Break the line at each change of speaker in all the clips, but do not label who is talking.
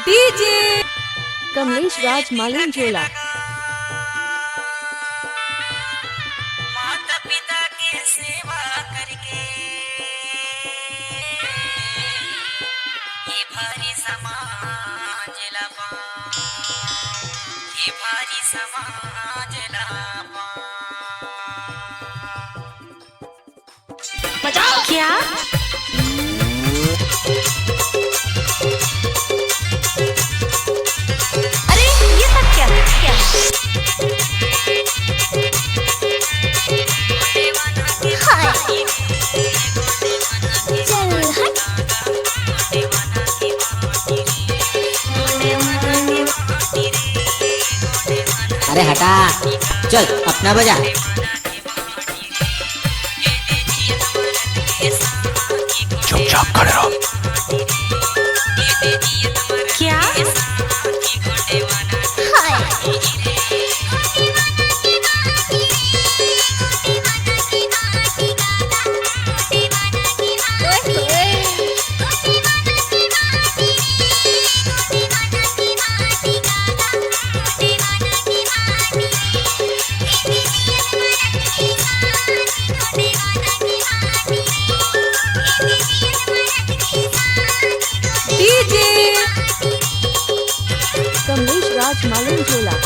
DJ Kamlesh राज मालंजोला।
माता पिता के सेवा करके ये भारी समाज लापा, ये भारी समाज लापा।
बजाओ क्या? अरे ये सब क्या है? क्या है? चल हट।
अरे हटा, चल अपना बजा।
चुपचाप खड़े रहो।
क्या? डीजे कमलेश राज मालंजोला।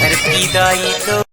धरती दाई तो